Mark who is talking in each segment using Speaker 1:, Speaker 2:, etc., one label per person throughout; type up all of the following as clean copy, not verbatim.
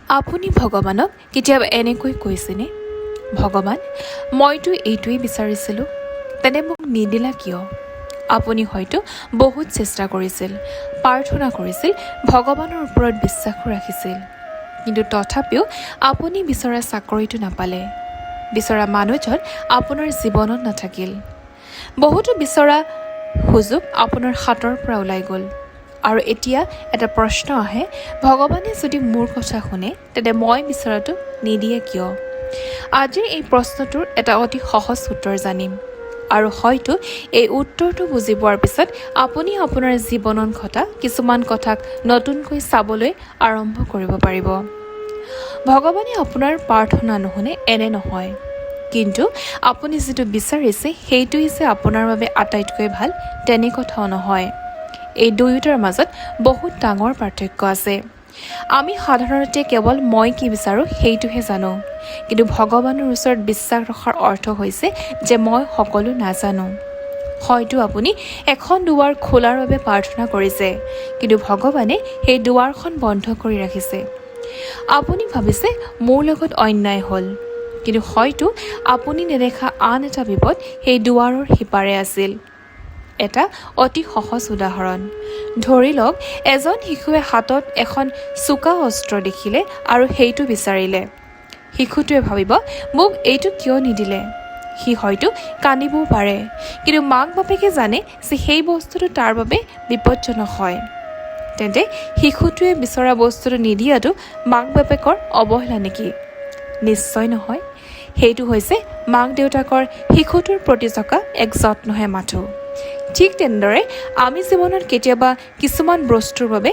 Speaker 1: আপুনি ভগৱানক কেতিয়াবা এনেকৈ কৈছেনে, ভগৱান, মইতো এইটোৱেই বিচাৰিছিলোঁ, তেনে মোক নিদিলা কিয়? আপুনি হয়তো বহুত চেষ্টা কৰিছিল, প্ৰাৰ্থনা কৰিছিল, ভগৱানৰ ওপৰত বিশ্বাসো ৰাখিছিল, কিন্তু তথাপিও আপুনি বিচৰা চাকৰিটো নাপালে, বিচৰা মানুহজন আপোনাৰ জীৱনত নাথাকিল। বহুতো বিচৰা সুযোগ আপোনাৰ হাতৰ পৰা ওলাই গ'ল। আৰু এতিয়া এটা প্ৰশ্ন আহে, ভগৱানে যদি মোৰ কথা শুনে তেন্তে মই বিচৰাটো নিদিয়ে কিয়? আজিৰ এই প্ৰশ্নটোৰ এটা অতি সহজ উত্তৰ জানিম, আৰু হয়তো এই উত্তৰটো বুজি পোৱাৰ পিছত আপুনি আপোনাৰ জীৱনত ঘটা কিছুমান কথাক নতুনকৈ চাবলৈ আৰম্ভ কৰিব পাৰিব। ভগৱানে আপোনাৰ প্ৰাৰ্থনা নুশুনে এনে নহয়, কিন্তু আপুনি যিটো বিচাৰিছে সেইটোৱেই যে আপোনাৰ বাবে আটাইতকৈ ভাল তেনে কথাও নহয়। এই দুয়োটাৰ মাজত বহুত ডাঙৰ পাৰ্থক্য আছে। আমি সাধাৰণতে কেৱল মই কি বিচাৰোঁ সেইটোহে জানো, কিন্তু ভগৱানৰ ওচৰত বিশ্বাস ৰখাৰ অৰ্থ হৈছে যে মই সকলো নাজানো। হয়তো আপুনি এখন দুৱাৰ খোলাৰ বাবে প্ৰাৰ্থনা কৰিছে, কিন্তু ভগৱানে সেই দুৱাৰখন বন্ধ কৰি ৰাখিছে। আপুনি ভাবিছে মোৰ লগত অন্যায় হ'ল, কিন্তু হয়তো আপুনি নেদেখা আন এটা বিপদ সেই দুৱাৰৰ সিপাৰে আছিল। এটা অতি সহজ উদাহৰণ, ধৰি লওক এজন শিশুৱে হাতত এখন চোকা অস্ত্ৰ দেখিলে আৰু সেইটো বিচাৰিলে। শিশুটোৱে ভাবিব, মোক এইটো কিয় নিদিলে? সি হয়তো কান্দিবও পাৰে, কিন্তু মাক বাপেকে জানে যে সেই বস্তুটো তাৰ বাবে বিপদজনক হয়। তেন্তে শিশুটোৱে বিচৰা বস্তুটো নিদিয়াটো মাক বাপেকৰ অৱহেলা নেকি? নিশ্চয় নহয়। সেইটো হৈছে মাক দেউতাকৰ শিশুটোৰ প্ৰতি থকা এক যত্নহে মাথো। ঠিক তেনেদৰে আমি জীৱনত কেতিয়াবা কিছুমান বস্তুৰ বাবে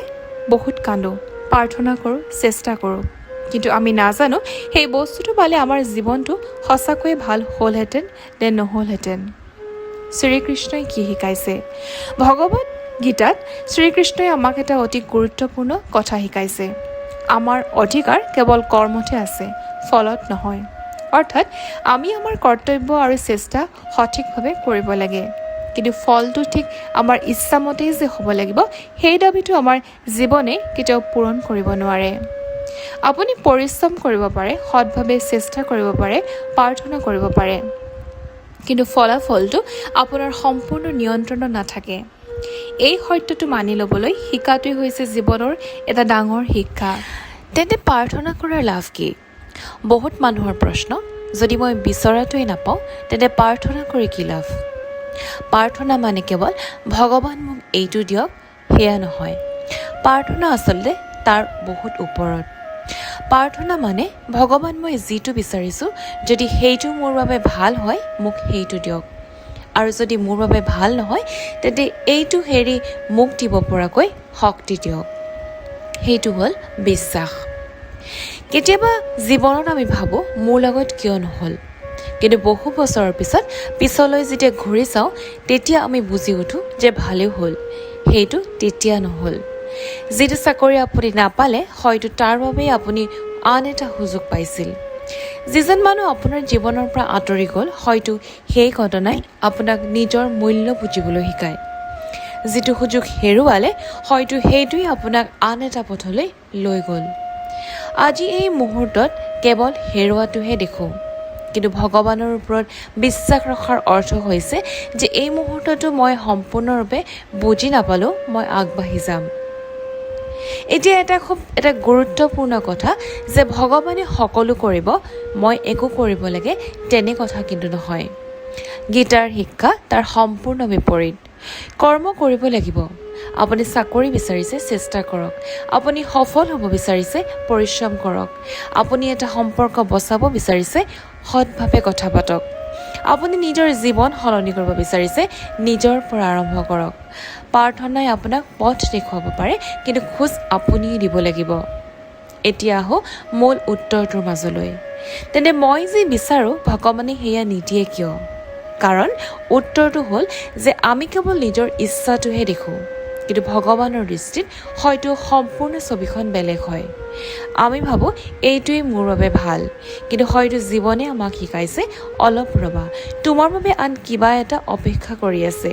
Speaker 1: বহুত কান্দোঁ, প্ৰাৰ্থনা কৰোঁ, চেষ্টা কৰোঁ, কিন্তু আমি নাজানো সেই বস্তুটো পালে আমাৰ জীৱনটো সঁচাকৈয়ে ভাল হ'লহেঁতেন নে নহ'লহেঁতেন। শ্ৰীকৃষ্ণই কি শিকাইছে? ভগৱদ গীতাত শ্ৰীকৃষ্ণই আমাক এটা অতি গুৰুত্বপূৰ্ণ কথা শিকাইছে। আমাৰ অধিকাৰ কেৱল কৰ্মতে আছে, ফলত নহয়। অৰ্থাৎ আমি আমাৰ কৰ্তব্য আৰু চেষ্টা সঠিকভাৱে কৰিব লাগে, কিন্তু ফলটো ঠিক আমাৰ ইচ্ছামতেই যে হ'ব লাগিব সেই দাবীটো আমাৰ জীৱনে কেতিয়াও পূৰণ কৰিব নোৱাৰে। আপুনি পৰিশ্ৰম কৰিব পাৰে, সৎভাৱে চেষ্টা কৰিব পাৰে, প্ৰাৰ্থনা কৰিব পাৰে, কিন্তু ফলাফলটো আপোনাৰ সম্পূৰ্ণ নিয়ন্ত্ৰণত নাথাকে। এই সত্যটো মানি ল'বলৈ শিকাটোৱেই হৈছে জীৱনৰ এটা ডাঙৰ শিক্ষা। তেন্তে প্ৰাৰ্থনা কৰাৰ লাভ কি? বহুত মানুহৰ প্ৰশ্ন, যদি মই বিচৰাটোৱেই নাপাওঁ তেন্তে প্ৰাৰ্থনা কৰি কি লাভ? প্ৰাৰ্থনা মানে কেৱল ভগৱান মোক এইটো দিয়ক সেয়া নহয়। প্ৰাৰ্থনা আচলতে তাৰ বহুত ওপৰত। প্ৰাৰ্থনা মানে ভগৱান, মই যিটো বিচাৰিছোঁ যদি সেইটো মোৰ বাবে ভাল হয় মোক সেইটো দিয়ক, আৰু যদি মোৰ বাবে ভাল নহয় তেন্তে এইটো হেৰি মোক দিব পৰাকৈ শক্তি দিয়ক। সেইটো হ'ল বিশ্বাস। কেতিয়াবা জীৱনত আমি ভাবোঁ মোৰ লগত কিয় নহ'ল, কিন্তু বহু বছৰৰ পিছলৈ যেতিয়া ঘূৰি চাওঁ তেতিয়া আমি বুজি উঠোঁ যে ভালেই হ'ল, সেইটো তেতিয়া নহ'ল। যিটো চাকৰি আপুনি নাপালে হয়তো তাৰ বাবেই আপুনি আন এটা সুযোগ পাইছিল। যিজন মানুহ আপোনাৰ জীৱনৰ পৰা আঁতৰি গ'ল হয়তো সেই ঘটনাই আপোনাক নিজৰ মূল্য বুজিবলৈ শিকায়। যিটো সুযোগ হেৰুৱালে হয়তো সেইটোৱে আপোনাক আন এটা পথলৈ লৈ গ'ল। আজি এই মুহূৰ্তত কেৱল হেৰুৱাটোহে দেখোঁ, কিন্তু ভগৱানৰ ওপৰত বিশ্বাস ৰখাৰ অৰ্থ হৈছে যে এই মুহূৰ্তটো মই সম্পূৰ্ণৰূপে বুজি নাপালেও মই আগবাঢ়ি যাম। এতিয়া এটা গুৰুত্বপূৰ্ণ কথা যে ভগৱানে সকলো কৰিব, মই একো কৰিব লাগে তেনে কথা কিন্তু নহয়। গীতাৰ শিক্ষা তাৰ সম্পূৰ্ণ বিপৰীত। কৰ্ম কৰিব লাগিব। আপুনি চাকৰি বিচাৰিছে, চেষ্টা কৰক। আপুনি সফল হ'ব বিচাৰিছে, পৰিশ্ৰম কৰক। আপুনি এটা সম্পৰ্ক বচাব বিচাৰিছে, সৎভাৱে কথা পাতক। আপুনি নিজৰ জীৱন সলনি কৰিব বিচাৰিছে, নিজৰ পৰা আৰম্ভ কৰক। প্ৰাৰ্থনাই আপোনাক পথ দেখুৱাব পাৰে, কিন্তু খোজ আপুনিয়ে দিব লাগিব। এতিয়া আহোঁ মূল উত্তৰটোৰ মাজলৈ। তেন্তে মই যি বিচাৰোঁ ভগৱানে সেয়া নিদিয়ে কিয়? কাৰণ উত্তৰটো হ'ল যে আমি কেৱল নিজৰ ইচ্ছাটোহে দেখোঁ, কিন্তু ভগৱানৰ দৃষ্টিত হয়তো সম্পূৰ্ণ ছবিখন বেলেগ হয়। আমি ভাবোঁ এইটোৱেই মোৰ বাবে ভাল, কিন্তু হয়তো জীৱনে আমাক শিকাইছে, অলপ ৰ'বা, তোমাৰ বাবে আন কিবা এটা অপেক্ষা কৰি আছে।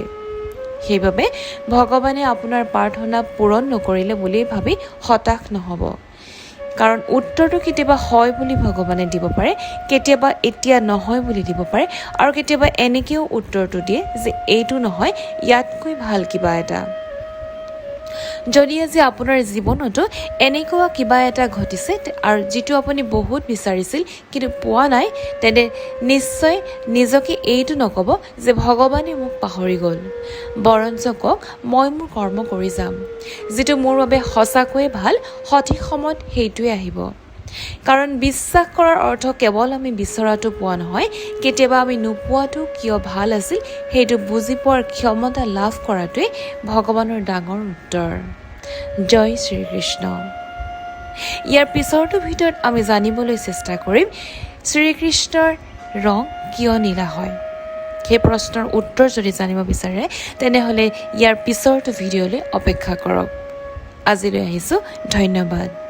Speaker 1: সেইবাবে ভগৱানে আপোনাৰ প্ৰাৰ্থনা পূৰণ নকৰিলে বুলি ভাবি হতাশ নহ'ব, কাৰণ উত্তৰটো কেতিয়াবা হয় বুলি ভগৱানে দিব পাৰে, কেতিয়াবা এতিয়া নহয় বুলি দিব পাৰে, আৰু কেতিয়াবা এনেকৈও উত্তৰটো দিয়ে যে এইটো নহয়, ইয়াতকৈ ভাল কিবা এটা। যদি আজি আপোনাৰ জীৱনতো এনেকুৱা কিবা এটা ঘটিছে আৰু যিটো আপুনি বহুত বিচাৰিছিল কিন্তু পোৱা নাই, তেন্তে নিশ্চয় নিজকে এইটো নক'ব যে ভগৱানে মোক পাহৰি গ'ল। বৰঞ্চ কওক, মই মোৰ কৰ্ম কৰি যাম, যিটো মোৰ বাবে সঁচাকৈয়ে ভাল, সঠিক সময়ত সেইটোৱে আহিব। কাৰণ বিশ্বাস কৰাৰ অৰ্থ কেৱল আমি বিচৰাটো পোৱা নহয়, কেতিয়াবা আমি নোপোৱাটো কিয় ভাল আছিল সেইটো বুজি পোৱাৰ ক্ষমতা লাভ কৰাটোৱে ভগৱানৰ ডাঙৰ উত্তৰ। জয় শ্ৰীকৃষ্ণ। ইয়াৰ পিছৰটো ভিতৰত আমি জানিবলৈ চেষ্টা কৰিম শ্ৰীকৃষ্ণৰ ৰং কিয় নীলা হয়। সেই প্ৰশ্নৰ উত্তৰ যদি জানিব বিচাৰে তেনেহ'লে ইয়াৰ পিছৰটো ভিডিঅ'লৈ অপেক্ষা কৰক। আজিলৈ আহিছোঁ, ধন্যবাদ।